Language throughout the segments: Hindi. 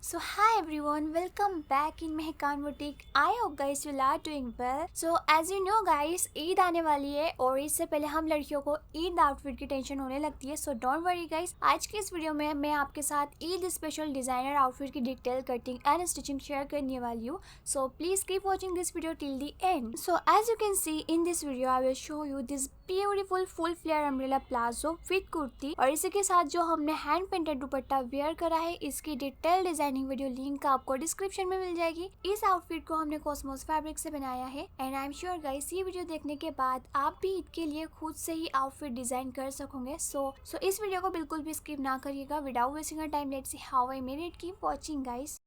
So hi everyone, welcome back in Mehkan Boutique. I hope guys you are doing well. So as you know guys, Eid आने वाली है और इससे पहले हम लड़कियों को ईद आउटफिट की टेंशन होने लगती है. सो डोंट वरी गाइस, आज की इस वीडियो में मैं आपके साथ ईद स्पेशल डिजाइनर आउटफिट की detail cutting and stitching share करने वाली हूँ. So please keep watching this video till the end. So as you can see in this video I will show you this beautiful full flare umbrella palazzo with kurti और इसी के साथ जो हमने हैंड पेंटेड दुपट्टा वेयर करा है, इसकी डिटेल डिजाइनिंग वीडियो लिंक आपको डिस्क्रिप्शन में मिल जाएगी. इस आउटफिट को हमने कॉस्मोस फैब्रिक से बनाया है and I am sure guys ये वीडियो देखने के बाद आप भी ईद के लिए खुद से ही आउटफिट डिजाइन कर सकोगे. सो इस वीडियो को बिल्कुल भी स्किप ना करिएगा. Without wasting a time let's see how I made it. Keep watching guys.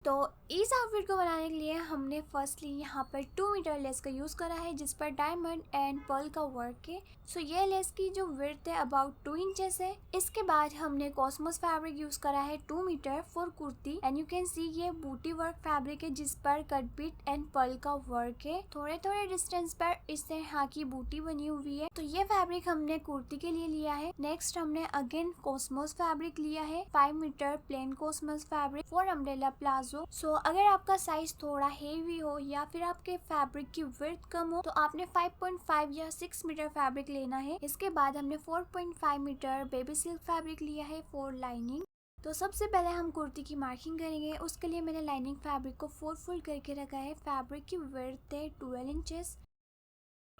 तो इस आउटफिट को बनाने के लिए हमने फर्स्टली यहाँ पर 2 मीटर लेस का यूज़ करा है जिस पर डायमंड एंड पर्ल का वर्क है. सो ये लेस की जो विड्थ है अबाउट 2 इंचेस है. इसके बाद हमने कॉस्मोस फैब्रिक यूज़ करा है 2 metre for kurti and you can see ये बूटी वर्क फैब्रिक है जिस पर कट बीट एंड पर्ल का वर्क है. थोड़े थोड़े डिस्टेंस पर इस तरह की बूटी बनी हुई है. तो ये फैब्रिक हमने कुर्ती के लिए लिया है. नेक्स्ट हमने अगेन कॉस्मोस फैब्रिक लिया है 5 metre plain cosmos fabric for umbrella palazzo. So अगर आपका साइज थोड़ा हेवी हो या फिर आपके फैब्रिक की विड्थ कम हो तो आपने 5.5 या 6 मीटर फैब्रिक लेना है. इसके बाद हमने 4.5 मीटर बेबी सिल्क फैब्रिक लिया है फॉर लाइनिंग. तो सबसे पहले हम कुर्ती की मार्किंग करेंगे. उसके लिए मैंने लाइनिंग फैब्रिक को 4 फोल्ड करके रखा है. फैब्रिक की विड्थ है 12 इंचेस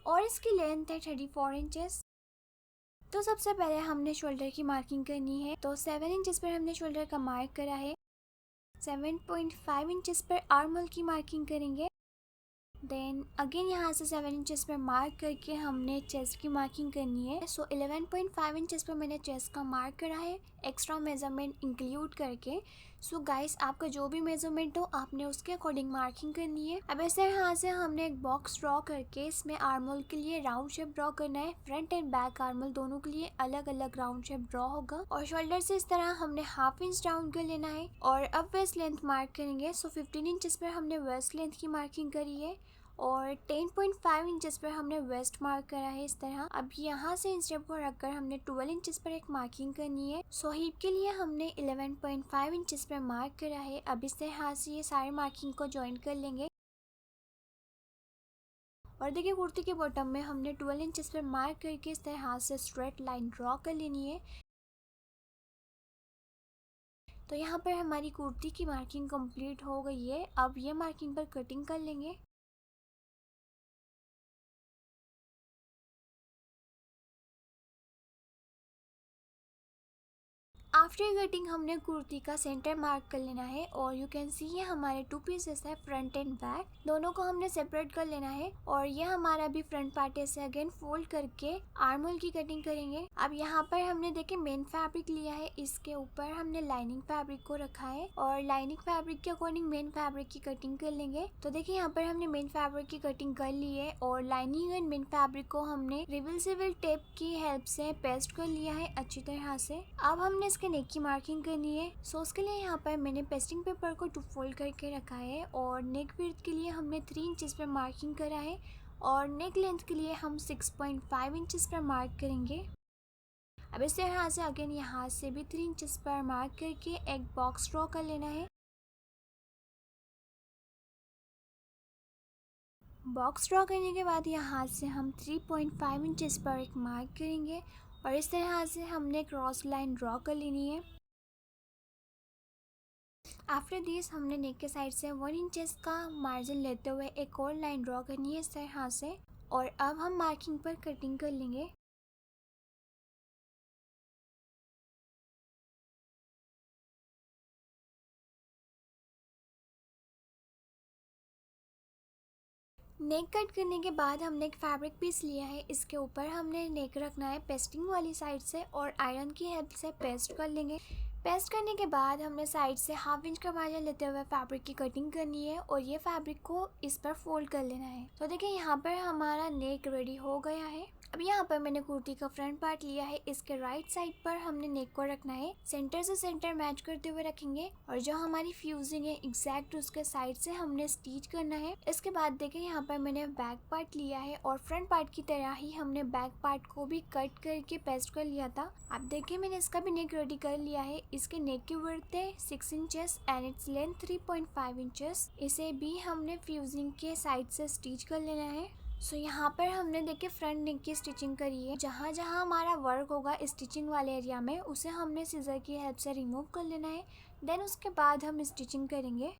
और इसकी लेंथ है 34 इंचेस. तो सबसे पहले हमने शोल्डर की मार्किंग करनी है. तो 7 इंचेस पर हमने शोल्डर का मार्क करा है. 7.5 इंचेस पर आर्म होल की मार्किंग करेंगे. देन अगेन यहाँ से 7 इंचेस पर मार्क करके हमने चेस्ट की मार्किंग करनी है. सो 11.5 इंचेस पर मैंने चेस्ट का मार्क करा है एक्स्ट्रा मेजरमेंट इंक्लूड करके. सो गाइस आपका जो भी मेजरमेंट हो आपने उसके अकॉर्डिंग मार्किंग करनी है. अब ऐसे यहाँ से हमने एक बॉक्स ड्रॉ करके इसमें आर्म होल के लिए राउंड शेप ड्रॉ करना है. Front end back arm hole दोनों के लिए अलग अलग राउंड शेप ड्रॉ होगा और शोल्डर से इस तरह हमने हाफ इंच डाउन कर लेना है और अब वेस्ट लेंथ मार्क करेंगे. सो 15 इंचेस पर हमने वेस्ट लेंथ की मार्किंग करी है और 10.5 इंचेस पर हमने वेस्ट मार्क करा है इस तरह. अब यहाँ से इन स्टेप को रखकर हमने 12 इंचेस पर एक मार्किंग करनी है. सो हिप के लिए हमने 11.5 इंचेस पर मार्क करा है. अब इस तरह से ये सारे मार्किंग को ज्वाइन कर लेंगे और देखिए कुर्ती के बॉटम में हमने 12 इंचेस पर मार्क करके इस तरह से स्ट्रेट लाइन ड्रॉ कर लेनी है. तो यहाँ पर हमारी कुर्ती की मार्किंग कंप्लीट हो गई है. अब ये मार्किंग पर कटिंग कर लेंगे. आफ्टर कटिंग हमने कुर्ती का सेंटर मार्क कर लेना है और यू कैन सी ये हमारे 2 पीसेस है फ्रंट एंड बैक. दोनों को हमने सेपरेट कर लेना है और ये हमारा भी फ्रंट पार्ट से अगेन फोल्ड करके आर्म होल की कटिंग करेंगे. अब यहाँ पर हमने देखे मेन फैब्रिक लिया है, इसके ऊपर हमने लाइनिंग फैब्रिक को रखा है और लाइनिंग फैब्रिक के अकॉर्डिंग मेन फैब्रिक की कटिंग कर लेंगे. तो देखिए यहाँ पर हमने मेन फैब्रिक की कटिंग कर ली है और लाइनिंग एंड मेन फैब्रिक को हमने रिवर्सिबल टेप की हेल्प से पेस्ट कर लिया है अच्छी तरह से. अब हमने इसके नेक की मार्किंग करनी है. सो उसके लिए यहाँ पर मैंने पेस्टिंग पेपर को 2 फोल्ड करके रखा है और नेक विड्थ के लिए हमने 3 इंचेस पर मार्किंग करा है और नेक लेंथ के लिए हम 6.5 इंचेस पर मार्क करेंगे. अब इस तरह से अगेन यहाँ से भी 3 इंचेस पर मार्क करके एक बॉक्स ड्रॉ कर लेना है. बॉक्स ड्रॉ करने के बाद यहाँ से हम 3.5 इंचेस पर एक मार्क करेंगे और इस तरह से हमने क्रॉस लाइन ड्रॉ कर लेनी है. आफ्टर दिस हमने नेक के साइड से 1 इंचेस का मार्जिन लेते हुए एक और लाइन ड्रॉ करनी है इस तरह से और अब हम मार्किंग पर कटिंग कर लेंगे. नेक कट करने के बाद हमने एक फैब्रिक पीस लिया है. इसके ऊपर हमने नेक रखना है पेस्टिंग वाली साइड से और आयरन की हेल्प से पेस्ट कर लेंगे. पेस्ट करने के बाद हमने साइड से हाफ इंच का मार्जिन लेते हुए फैब्रिक की कटिंग करनी है और ये फैब्रिक को इस पर फोल्ड कर लेना है. तो देखिए यहाँ पर हमारा नेक रेडी हो गया है. अब यहाँ पर मैंने कुर्ती का फ्रंट पार्ट लिया है, इसके राइट साइड पर हमने नेक को रखना है, सेंटर से सेंटर मैच करते हुए रखेंगे और जो हमारी फ्यूजिंग है एग्जैक्ट उसके साइड से हमने स्टिच करना है। इसके बाद देखें यहाँ पर मैंने बैक पार्ट लिया है और फ्रंट पार्ट की तरह ही हमने बैक पार्ट को भी कट करके पेस्ट कर लिया था। अब देखिए मैंने इसका भी नेक रेडी कर लिया है। इसके नेक की विड्थ है 6 inches and its length 3.5 inches. इसे भी हमने फ्यूजिंग के साइड से स्टिच कर लेना है। सो यहाँ पर हमने देखिए फ्रंट नेक की स्टिचिंग करी है। जहाँ जहाँ हमारा वर्क होगा स्टिचिंग वाले एरिया में उसे हमने सीजर की हेल्प से रिमूव कर लेना है। देन उसके बाद हम स्टिचिंग करेंगे।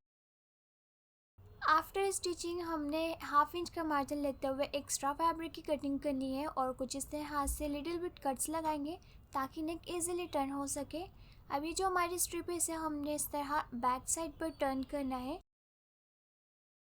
आफ्टर स्टिचिंग हमने हाफ इंच का मार्जिन लेते हुए एक्स्ट्रा फैब्रिक की कटिंग करनी है और कुछ इस तरह हाथ से लिटिल बिट कट्स लगाएंगे ताकि नेक इजीली टर्न हो सके। अभी जो हमारी स्ट्रिप है इसे हमने इस तरह बैक साइड पर टर्न करना है।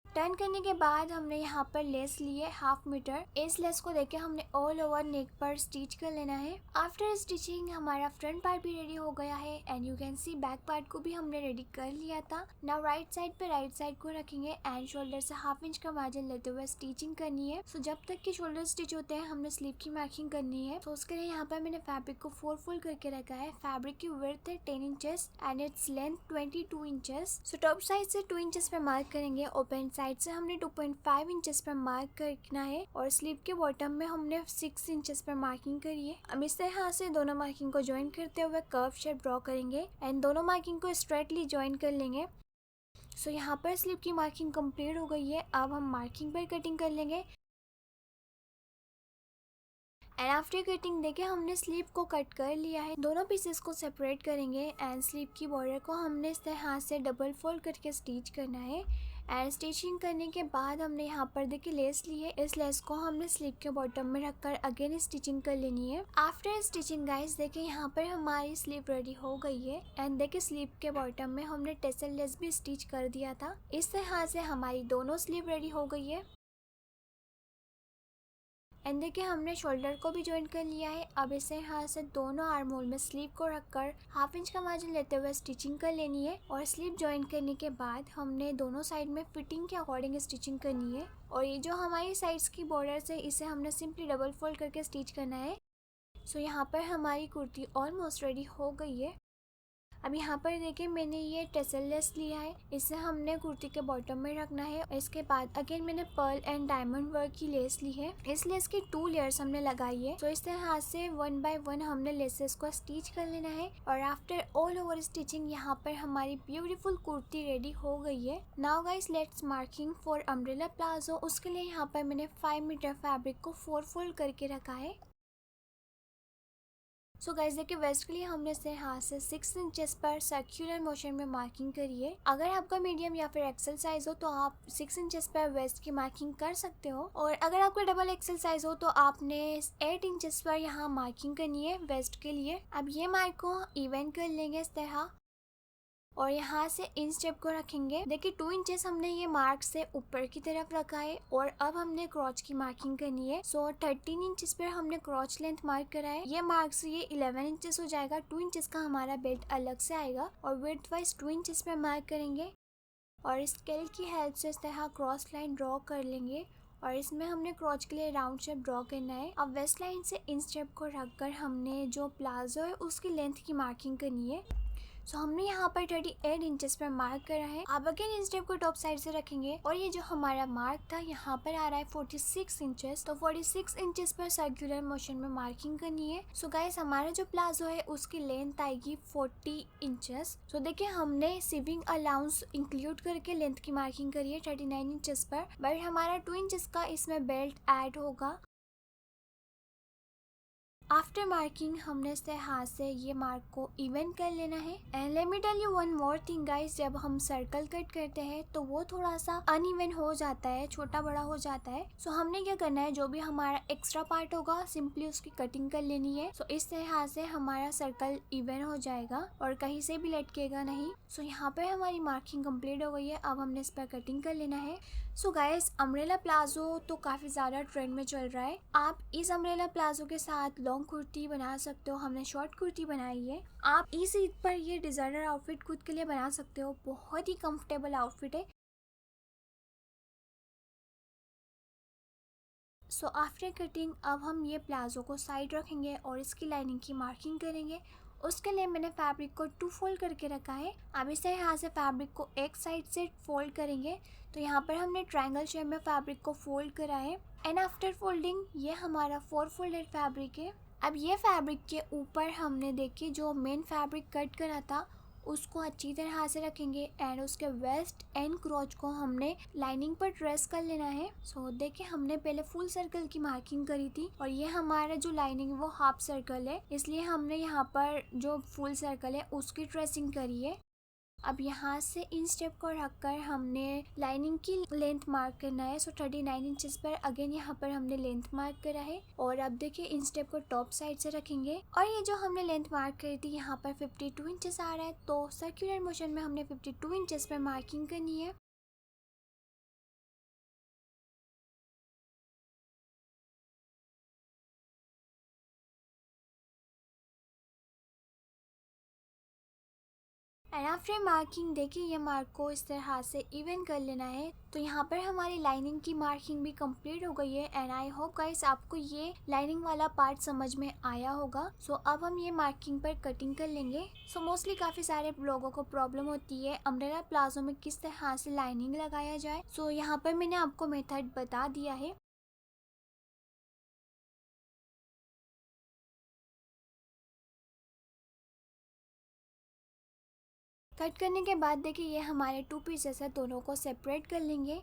टर्न करने के बाद हमने यहाँ पर लेस लिए 1/2 मीटर। इस लेस को देके हमने ऑल ओवर नेक पर स्टिच कर लेना है। आफ्टर स्टिचिंग हमारा फ्रंट पार्ट भी रेडी हो गया है and you can C back part को भी हमने रेडी कर लिया था। नाउ राइट साइड पे राइट साइड को रखेंगे एंड शोल्डर से 1/2 इंच का मार्जिन लेते हुए स्टिचिंग करनी है। सो जब तक कि शोल्डर स्टिच होते हैं हमने स्लीव की मार्किंग करनी है। तो उसके लिए यहाँ पर मैंने फैब्रिक को 4 फोल्ड करके रखा है। फैब्रिक की विड्थ है 10 inches and its length 22 inches. So top side से 2 इंचेस पे मार्क करेंगे, ओपन साइड से हमने 2.5 इंचेस पर मार्क करना है और स्लीव के बॉटम में हमने 6 इंचेस पर मार्किंग करी है। अब इस तरह से दोनों मार्किंग को ज्वाइन करते हुए कर्व शेप ड्रॉ करेंगे एंड दोनों मार्किंग को स्ट्रेटली ज्वाइन कर लेंगे। सो यहाँ पर स्लीव की मार्किंग कंप्लीट हो गई है। अब हम मार्किंग पर कटिंग कर लेंगे एंड आफ्टर कटिंग देखिए हमने स्लीव को कट कर लिया है। दोनों पीसेस को सेपरेट करेंगे एंड स्लीव की बॉर्डर को हमने इस तरह हाथ से डबल फोल्ड करके स्टिच करना है। एंड स्टिचिंग करने के बाद हमने यहाँ पर देखिए लेस ली है। इस लेस को हमने स्लीव के बॉटम में रखकर अगेन स्टिचिंग कर लेनी है। आफ्टर स्टिचिंग गाइस देखिए यहाँ पर हमारी स्लीव रेडी हो गई है एंड देखिए स्लीव के बॉटम में हमने टेसल लेस भी स्टिच कर दिया था। इस तरह से हमारी दोनों स्लीव रेडी हो गई है एंड देखिए हमने शोल्डर को भी ज्वाइन कर लिया है। अब इसे हाथ से दोनों आर्म होल में स्लीव को रखकर 1/2 इंच का मार्जिन लेते हुए स्टिचिंग कर लेनी है और स्लीव ज्वाइन करने के बाद हमने दोनों साइड में फिटिंग के अकॉर्डिंग स्टिचिंग करनी है। और ये जो हमारी साइड्स की बॉर्डर है इसे हमने सिंपली डबल फोल्ड करके स्टिच करना है। सो यहाँ पर हमारी कुर्ती ऑलमोस्ट रेडी हो गई है। अब यहाँ पर देखिए मैंने ये टेसल लेस लिया है, इसे हमने कुर्ती के बॉटम में रखना है। इसके बाद अगेन मैंने पर्ल एंड डायमंड वर्क की लेस ली है। इस लेस की 2 लेयर्स हमने लगाई है। तो इस तरह हाथ से 1 बाय 1 हमने लेसेस को स्टिच कर लेना है और आफ्टर ऑल ओवर स्टिचिंग यहाँ पर हमारी ब्यूटीफुल कुर्ती रेडी हो गई है। Now guys let's marking for umbrella palazzo. उसके लिए यहाँ पर मैंने 5 मीटर फैब्रिक को 4 फोल्ड करके रखा है। सो गाइस देखिए वेस्ट के लिए हमने इसे हाथ से 6 इंचेस पर सर्कुलर मोशन में मार्किंग करी है। अगर आपका मीडियम या फिर एक्सेल साइज हो तो आप 6 इंचेस पर वेस्ट की मार्किंग कर सकते हो और अगर आपका डबल एक्सेल साइज हो तो आपने 8 इंचेस पर यहाँ मार्किंग करनी है वेस्ट के लिए। अब ये मार्क को इवन कर लेंगे इस तरह और यहाँ से इंच टेप को रखेंगे। देखिए 2 इंचेस हमने ये मार्क से ऊपर की तरफ रखा है और अब हमने क्रॉच की मार्किंग करनी है। सो 13 इंचेस पर हमने क्रॉच लेंथ मार्क करा है। ये मार्क से ये 11 इंचेस हो जाएगा। 2 इंचेस का हमारा बेल्ट अलग से आएगा और विड्थ वाइज 2 इंचेस पर मार्क करेंगे और स्केल की हेल्प से इस तरह क्रॉस लाइन ड्रॉ कर लेंगे और इसमें हमने क्रॉच के लिए राउंड शेप ड्रॉ करना है। अब वेस्ट लाइन से इंच टेप को रखकर हमने जो प्लाजो है उसकी लेंथ की मार्किंग करनी है। सो हमने यहाँ पर 38 इंचेस पर मार्क करा है। अब अगेन इंच टेप को टॉप साइड से रखेंगे और ये जो हमारा मार्क था यहाँ पर आ रहा है 46 इंचेस। तो 46 इंचेस पर सर्कुलर मोशन में मार्किंग करनी है। सो गाइस हमारा जो प्लाजो है उसकी लेंथ आएगी 40 इंचेस। सो देखिए हमने सिविंग अलाउंस इंक्लूड करके लेंथ की मार्किंग करी है 39 इंचेस पर, बट हमारा 2 इंचेस का इसमें बेल्ट ऐड होगा। आफ्टर मार्किंग हमने इस हाथ से ये मार्क को इवन कर लेना है। And let me tell you one more thing guys, जब हम सर्कल कट करते हैं तो वो थोड़ा सा अनइवन हो जाता है, छोटा बड़ा हो जाता है। सो हमने क्या करना है, जो भी हमारा एक्स्ट्रा पार्ट होगा सिंपली उसकी कटिंग कर लेनी है। सो इस तरह से हमारा सर्कल इवन हो जाएगा और कहीं से भी लटकेगा नहीं। सो यहाँ पर हमारी मार्किंग कंप्लीट हो गई है। अब हमने इस पर कटिंग कर लेना है। सो गाइस अम्ब्रेला प्लाजो तो काफ़ी ज़्यादा ट्रेंड में चल रहा है। आप इस अम्ब्रेला प्लाजो के साथ लॉन्ग कुर्ती बना सकते हो। हमने शॉर्ट कुर्ती बनाई है। आप इस ईद पर ये डिज़ाइनर आउटफिट खुद के लिए बना सकते हो। बहुत ही कंफर्टेबल आउटफिट है। सो आफ्टर कटिंग अब हम ये प्लाजो को साइड रखेंगे और इसकी लाइनिंग की मार्किंग करेंगे। उसके लिए मैंने फैब्रिक को 2 फोल्ड करके रखा है। अब इसे यहाँ से फैब्रिक को एक साइड से फोल्ड करेंगे। तो यहाँ पर हमने ट्रायंगल शेप में फैब्रिक को फोल्ड करा है एंड आफ्टर फोल्डिंग ये हमारा 4 फोल्डेड फैब्रिक है। अब ये फैब्रिक के ऊपर हमने देखिए जो मेन फैब्रिक कट करा था उसको अच्छी तरह से रखेंगे एंड उसके वेस्ट एंड क्रोच को हमने लाइनिंग पर ट्रेस कर लेना है। सो देखिए हमने पहले फुल सर्कल की मार्किंग करी थी और ये हमारा जो लाइनिंग वो हाफ सर्कल है, इसलिए हमने यहाँ पर जो फुल सर्कल है उसकी ट्रेसिंग करी है। अब यहाँ से इन स्टेप को रखकर हमने लाइनिंग की लेंथ मार्क करना है। सो 39 इंचेस पर अगेन यहाँ पर हमने लेंथ मार्क करा है और अब देखिए इन स्टेप को टॉप साइड से रखेंगे और ये जो हमने लेंथ मार्क करी थी यहाँ पर 52 इंचेस आ रहा है, तो सर्कुलर मोशन में हमने 52 इंचेस पर मार्किंग करनी है। एंड आफ्टर मार्किंग देखिए ये मार्क को इस तरह से इवन कर लेना है। तो यहाँ पर हमारी लाइनिंग की मार्किंग भी कंप्लीट हो गई है एंड आई होप गाइस आपको ये लाइनिंग वाला पार्ट समझ में आया होगा। सो अब हम ये मार्किंग पर कटिंग कर लेंगे। सो मोस्टली काफ़ी सारे लोगों को प्रॉब्लम होती है अम्ब्रेला प्लाजो में किस तरह से लाइनिंग लगाया जाए। सो यहाँ पर मैंने आपको मेथड बता दिया है। कट करने के बाद देखिए ये हमारे 2 पीसेस है, दोनों को सेपरेट कर लेंगे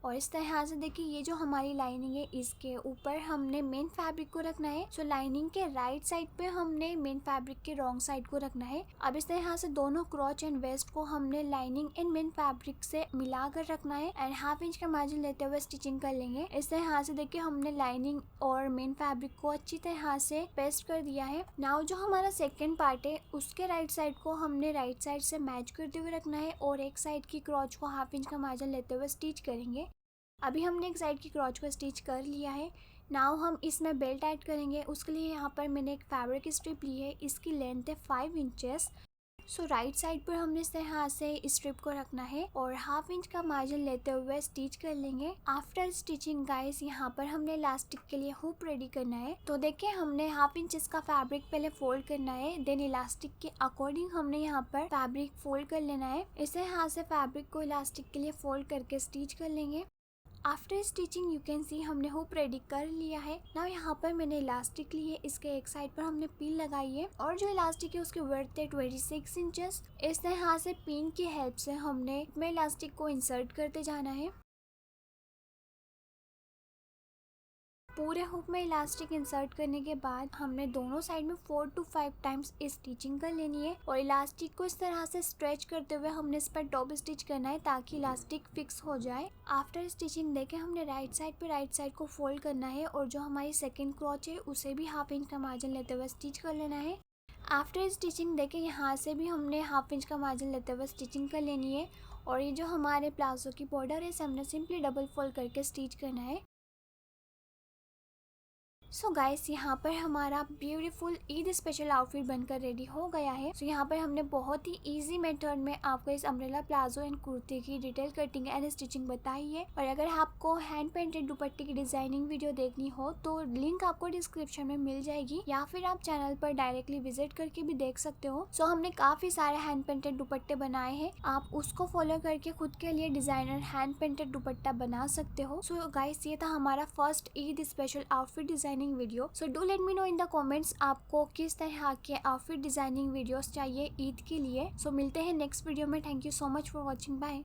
और इस तरह से देखिए ये जो हमारी लाइनिंग है इसके ऊपर हमने मेन फैब्रिक को रखना है। सो लाइनिंग के राइट साइड पे हमने मेन फैब्रिक के रॉन्ग साइड को रखना है। अब इस तरह से दोनों क्रॉच एंड वेस्ट को हमने लाइनिंग एंड मेन फैब्रिक से मिला कर रखना है एंड हाफ इंच का मार्जिन लेते हुए स्टिचिंग कर लेंगे। इस तरह से देखिए हमने लाइनिंग और मेन फैब्रिक को अच्छी तरह से पेस्ट कर दिया है। नाउ जो हमारा सेकेंड पार्ट है उसके राइट साइड को हमने राइट साइड से मैच करते हुए रखना है और एक साइड की क्रॉच को हाफ इंच का मार्जिन लेते हुए स्टिच करेंगे। अभी हमने एक साइड की क्रॉच को स्टिच कर लिया है। नाउ हम इसमें बेल्ट ऐड करेंगे। उसके लिए यहाँ पर मैंने एक फैब्रिक स्ट्रिप ली है, इसकी लेंथ है 5 इंचेस। सो राइट साइड पर हमने इस तरह से स्ट्रिप को रखना है और हाफ इंच का मार्जिन लेते हुए स्टिच कर लेंगे। आफ्टर स्टिचिंग गाइस यहाँ पर हमने इलास्टिक के लिए हुक रेडी करना है। तो देखिए हमने हाफ इंच का फैब्रिक पहले फोल्ड करना है, देन इलास्टिक के अकॉर्डिंग हमने यहाँ पर फैब्रिक फोल्ड कर लेना है। इस तरह से फैब्रिक को इलास्टिक के लिए फोल्ड करके स्टिच कर लेंगे। आफ्टर स्टिचिंग यू कैन सी हमने हुक रेडी कर लिया है। नाउ यहाँ पर मैंने इलास्टिक ली है, इसके एक साइड पर हमने पिन लगाई है और जो इलास्टिक है उसकी वर्थ है 26 इंचेस। इस तरह से पिन की हेल्प से हमने इसमें इलास्टिक को इंसर्ट करते जाना है। पूरे हुक में इलास्टिक इंसर्ट करने के बाद हमने दोनों साइड में 4 to 5 टाइम्स स्टिचिंग कर लेनी है और इलास्टिक को इस तरह से स्ट्रेच करते हुए हमने इस पर टॉप स्टिच करना है ताकि इलास्टिक फिक्स हो जाए। आफ्टर स्टिचिंग देखें हमने राइट साइड को फोल्ड करना है और जो हमारी सेकेंड क्रॉच है उसे भी हाफ इंच का मार्जिन लेते हुए स्टिच कर लेना है। आफ्टर स्टिचिंग देखें यहाँ से भी हमने हाफ इंच का मार्जिन लेते हुए स्टिचिंग कर लेनी है और ये जो हमारे प्लाजो की बॉर्डर है इसे हमने सिंपली डबल फोल्ड करके स्टिच करना है। सो गाइस यहाँ पर हमारा ब्यूटीफुल ईद स्पेशल आउटफिट बनकर रेडी हो गया है। सो यहाँ पर हमने बहुत ही इजी मेथड में आपको इस अम्ब्रेला प्लाजो एंड कुर्ती की डिटेल कटिंग एंड स्टिचिंग बताई है। और अगर आपको हैंड पेंटेड दुपट्टे की डिजाइनिंग वीडियो देखनी हो तो लिंक आपको डिस्क्रिप्शन में मिल जाएगी या फिर आप चैनल पर डायरेक्टली विजिट करके भी देख सकते हो। सो हमने काफी सारे हैंड पेंटेड दुपट्टे बनाए हैं, आप उसको फॉलो करके खुद के लिए डिजाइनर हैंड पेंटेड दुपट्टा बना सकते हो। सो गाइस ये था हमारा first Eid special outfit designing video. So do let me know in the comments आपको किस तरह के आउटफिट डिजाइनिंग वीडियोस चाहिए ईद के लिए। सो मिलते हैं नेक्स्ट वीडियो में। Thank you so much for watching, bye.